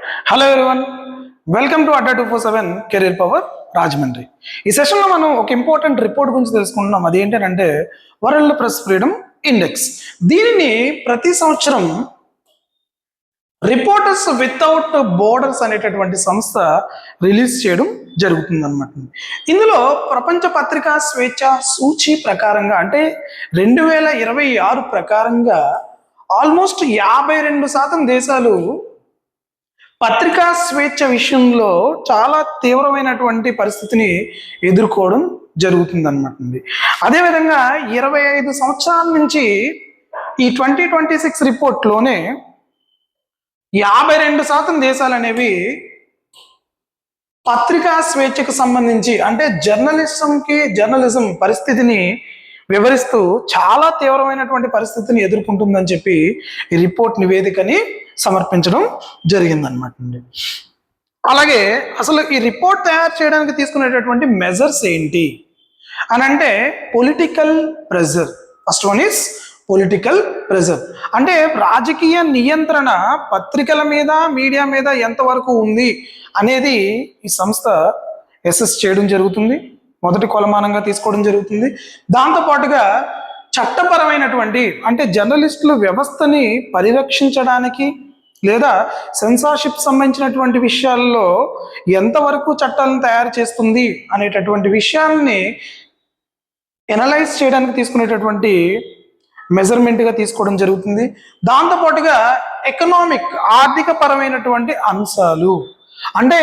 Hello everyone, welcome to Adda 247 career power Rajahmundry. ఈ సెషన్లో మనం ఒక ఇంపార్టెంట్ రిపోర్ట్ గురించి తెలుసుకుంటున్నాం. అది ఏంటంటే వరల్డ్ ప్రెస్ ఫ్రీడమ్ ఇండెక్స్. దీనిని ప్రతి సంవత్సరం రిపోర్టర్స్ వితౌట్ బోర్డర్స్ అనేటటువంటి సంస్థ రిలీజ్ చేయడం జరుగుతుందన్నమాట. ఇందులో ప్రపంచ పత్రికా స్వేచ్ఛ సూచి ప్రకారంగా అంటే 2026 ప్రకారంగా ఆల్మోస్ట్ 52% దేశాలు పత్రికా స్వేచ్ఛ విషయంలో చాలా తీవ్రమైనటువంటి పరిస్థితిని ఎదుర్కోవడం జరుగుతుందన్నమాట. అదేవిధంగా 25 సంవత్సరాల నుంచి ఈ 2026 రిపోర్ట్లోనే 52% దేశాలు అనేవి పత్రికా స్వేచ్ఛకు సంబంధించి అంటే జర్నలిజం పరిస్థితిని వివరిస్తూ చాలా తీవ్రమైనటువంటి పరిస్థితిని ఎదుర్కొంటుందని చెప్పి ఈ రిపోర్ట్ నివేదికని సమర్పించడం జరిగిందనమాట. అలాగే అసలు ఈ రిపోర్ట్ తయారు చేయడానికి తీసుకునేటటువంటి మెజర్స్ ఏంటి అని అంటే political pressure. First one is political pressure అంటే రాజకీయ నియంత్రణ పత్రికల మీద మీడియా మీద ఎంతవరకు ఉంది అనేది ఈ సంస్థ అసెస్ చేయడం జరుగుతుంది, మొదటి కొలమానంగా తీసుకోవడం జరుగుతుంది. దాంతోపాటుగా చట్టపరమైనటువంటి అంటే జర్నలిస్టులు వ్యవస్థని పరిరక్షించడానికి లేదా సెన్సార్షిప్ సంబంధించినటువంటి విషయాల్లో ఎంతవరకు చట్టాలను తయారు చేస్తుంది అనేటటువంటి విషయాల్ని ఎనలైజ్ చేయడానికి తీసుకునేటటువంటి మెజర్మెంట్గా తీసుకోవడం జరుగుతుంది. దాంతోపాటుగా ఆర్థిక పరమైనటువంటి అంశాలు అంటే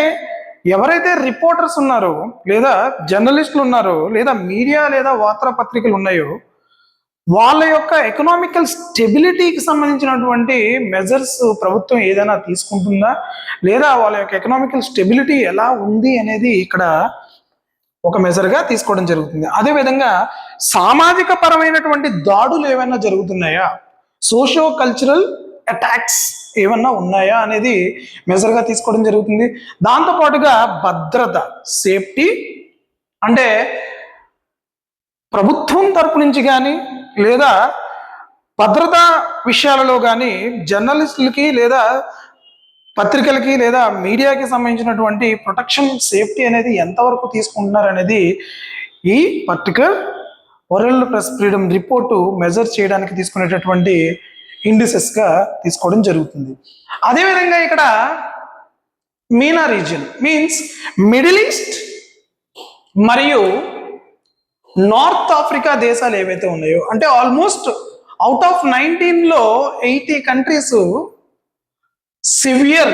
ఎవరైతే రిపోర్టర్స్ ఉన్నారో లేదా జర్నలిస్టులు ఉన్నారో లేదా మీడియా లేదా వార్తాపత్రికలు ఉన్నాయో వాళ్ళ యొక్క ఎకనామికల్ స్టెబిలిటీకి సంబంధించినటువంటి మెజర్స్ ప్రభుత్వం ఏదైనా తీసుకుంటుందా లేదా వాళ్ళ యొక్క ఎకనామికల్ స్టెబిలిటీ ఎలా ఉంది అనేది ఇక్కడ ఒక మెజర్గా తీసుకోవడం జరుగుతుంది. అదేవిధంగా సామాజిక పరమైనటువంటి దాడులు ఏమైనా జరుగుతున్నాయా, సోషియో కల్చరల్ అటాక్స్ ఏమన్నా ఉన్నాయా అనేది మెజర్గా తీసుకోవడం జరుగుతుంది. దాంతోపాటుగా భద్రత సేఫ్టీ అంటే ప్రభుత్వం తరపు నుంచి కానీ లేదా భద్రతా విషయాలలో కానీ జర్నలిస్టులకి లేదా పత్రికలకి లేదా మీడియాకి సంబంధించినటువంటి ప్రొటెక్షన్ సేఫ్టీ అనేది ఎంతవరకు తీసుకుంటున్నారు అనేది ఈ particular world press freedom report measure చేయడానికి తీసుకునేటటువంటి ఇండిసెస్గా తీసుకోవడం జరుగుతుంది. అదేవిధంగా ఇక్కడ MENA region means Middle East మరియు నార్త్ ఆఫ్రికా దేశాలు ఏవైతే ఉన్నాయో అంటే ఆల్మోస్ట్ అవుట్ ఆఫ్ 19లో 80 కంట్రీస్ సివియర్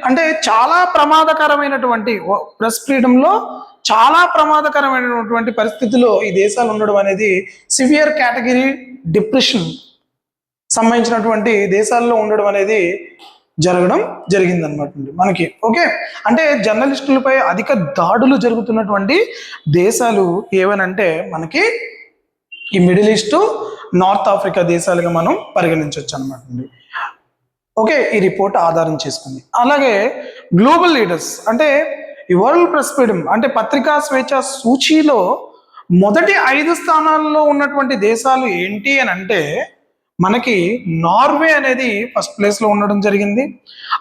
అంటే చాలా ప్రమాదకరమైనటువంటి ప్రెస్ ఫ్రీడంలో చాలా ప్రమాదకరమైనటువంటి పరిస్థితిలో ఈ దేశాలు ఉండడం అనేది సివియర్ కేటగిరీ డిప్రెషన్ సంబంధించినటువంటి దేశాల్లో ఉండడం అనేది జరగడం జరిగిందనమాట మనకి. ఓకే, అంటే జర్నలిస్టులపై అధిక దాడులు జరుగుతున్నటువంటి దేశాలు ఏవనంటే మనకి ఈ మిడిల్ ఈస్ట్ నార్త్ ఆఫ్రికా దేశాలుగా మనం పరిగణించవచ్చు అనమాట. ఓకే, ఈ రిపోర్ట్ ఆధారం చేసుకుంది. అలాగే గ్లోబల్ లీడర్స్ అంటే ఈ వరల్డ్ ప్రెస్ ఫ్రీడమ్ అంటే పత్రికా స్వేచ్ఛ సూచీలో మొదటి 5 స్థానాల్లో ఉన్నటువంటి దేశాలు ఏంటి అని అంటే మనకి నార్వే అనేది ఫస్ట్ ప్లేస్లో ఉండడం జరిగింది.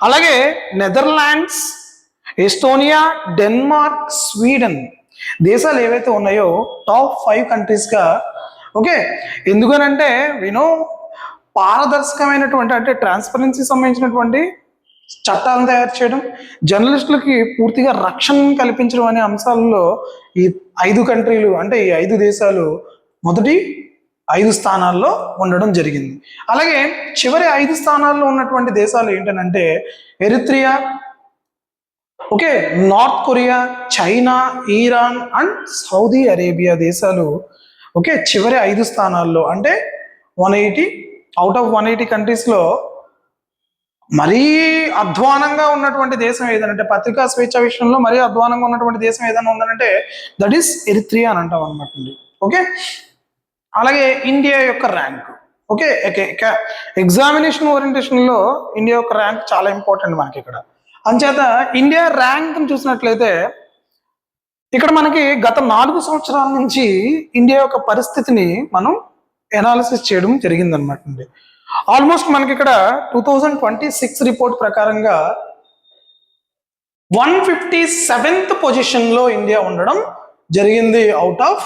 అలాగే నెదర్లాండ్స్, ఎస్టోనియా, డెన్మార్క్, స్వీడన్ దేశాలు ఏవైతే ఉన్నాయో టాప్ 5 కంట్రీస్గా. ఓకే, ఎందుకనంటే పారదర్శకమైనటువంటి అంటే ట్రాన్స్పరెన్సీ సంబంధించినటువంటి చట్టాలను తయారు చేయడం, జర్నలిస్టులకి పూర్తిగా రక్షణ కల్పించడం అనే అంశాలలో ఈ 5 కంట్రీలు అంటే ఈ 5 దేశాలు మొదటి 5 స్థానాల్లో ఉండడం జరిగింది. అలాగే చివరి 5 స్థానాల్లో ఉన్నటువంటి దేశాలు ఏంటంటే Eritrea, okay, north Korea, China, Iran and Saudi Arabia దేశాలు ఓకే చివరి 5 స్థానాల్లో అంటే 180 అవుట్ ఆఫ్ 180 కంట్రీస్లో మరీ అధ్వానంగా ఉన్నటువంటి దేశం ఏదనంటే పత్రికా స్వేచ్ఛ విషయంలో మరీ అధ్వానంగా ఉన్నటువంటి దేశం ఏదైనా ఉందనంటే దట్ ఈస్ ఎరిత్రియా అని అంటాం అనమాట. ఓకే, అలాగే ఇండియా యొక్క ర్యాంక్. ఓకే, ఎగ్జామినేషన్ ఓరియంటేషన్లో ఇండియా యొక్క ర్యాంక్ చాలా ఇంపార్టెంట్ మనకి ఇక్కడ. అంచేత ఇండియా ర్యాంక్ని చూసినట్లయితే ఇక్కడ మనకి గత 4 సంవత్సరాల నుంచి ఇండియా యొక్క పరిస్థితిని మనం ఎనాలిసిస్ చేయడం జరిగిందనమాట. ఆల్మోస్ట్ మనకి ఇక్కడ 2026 రిపోర్ట్ ప్రకారంగా 157th పొజిషన్లో ఇండియా ఉండడం జరిగింది అవుట్ ఆఫ్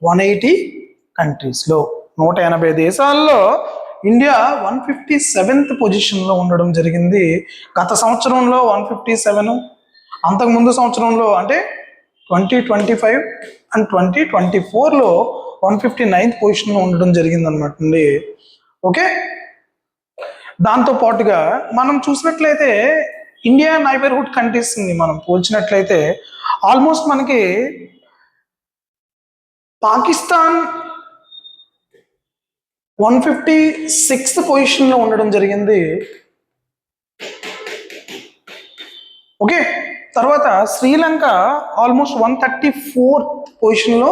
180 కంట్రీస్లో. 180 దేశాల్లో ఇండియా 157th పొజిషన్లో ఉండడం జరిగింది. గత సంవత్సరంలో 157, అంతకుముందు సంవత్సరంలో అంటే 2025 అండ్ 2024లో 159th పొజిషన్లో ఉండడం జరిగింది అనమాట అండి. ఓకే, దాంతో పాటుగా మనం చూసినట్లయితే ఇండియా నైబర్హుడ్ కంట్రీస్ని మనం పోల్చినట్లయితే ఆల్మోస్ట్ మనకి పాకిస్తాన్ 156th పొజిషన్లో ఉండడం జరిగింది. ఓకే, తర్వాత శ్రీలంక ఆల్మోస్ట్ 134th పొజిషన్లో.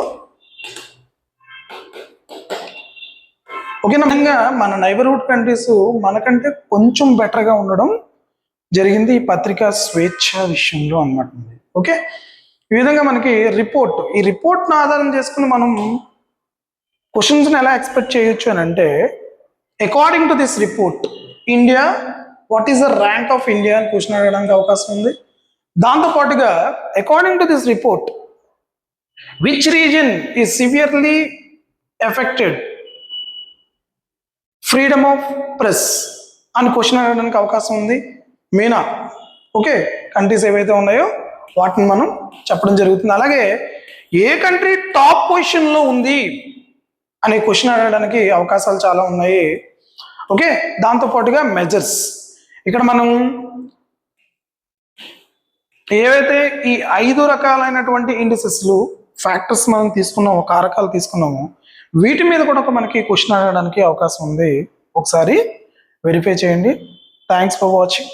ఓకేనా, మన నైబర్హుడ్ కంట్రీస్ మనకంటే కొంచెం బెటర్గా ఉండడం జరిగింది ఈ పత్రికా స్వేచ్ఛ విషయంలో అన్నమాట. ఓకే, ఈ విధంగా మనకి ఈ రిపోర్ట్ను ఆధారం చేసుకుని మనం క్వశ్చన్స్ని ఎలా ఎక్స్పెక్ట్ చేయొచ్చు అని అంటే, according to this report India, what is the rank of India అని క్వశ్చన్ అడగడానికి అవకాశం ఉంది. దాంతోపాటుగా according to this report which reason is severely affected freedom of press అని క్వశ్చన్ అడగడానికి అవకాశం ఉంది. మీనా ఓకే, కంట్రీస్ ఏవైతే ఉన్నాయో వాటిని మనం చెప్పడం జరుగుతుంది. అలాగే ఏ కంట్రీ టాప్ పొజిషన్లో ఉంది అనే క్వశ్చన్ అడగడానికి అవకాశాలు చాలా ఉన్నాయి. ఓకే, దాంతోపాటుగా మెజర్స్, ఇక్కడ మనం ఏవైతే ఈ 5 రకాలైనటువంటి ఇండిసెస్లు ఫ్యాక్టర్స్ మనం తీసుకున్నామో, కారకాలు తీసుకున్నామో, వీటి మీద కూడా మనకి క్వశ్చన్ అడగడానికి అవకాశం ఉంది. ఒకసారి వెరిఫై చేయండి. Thanks for watching.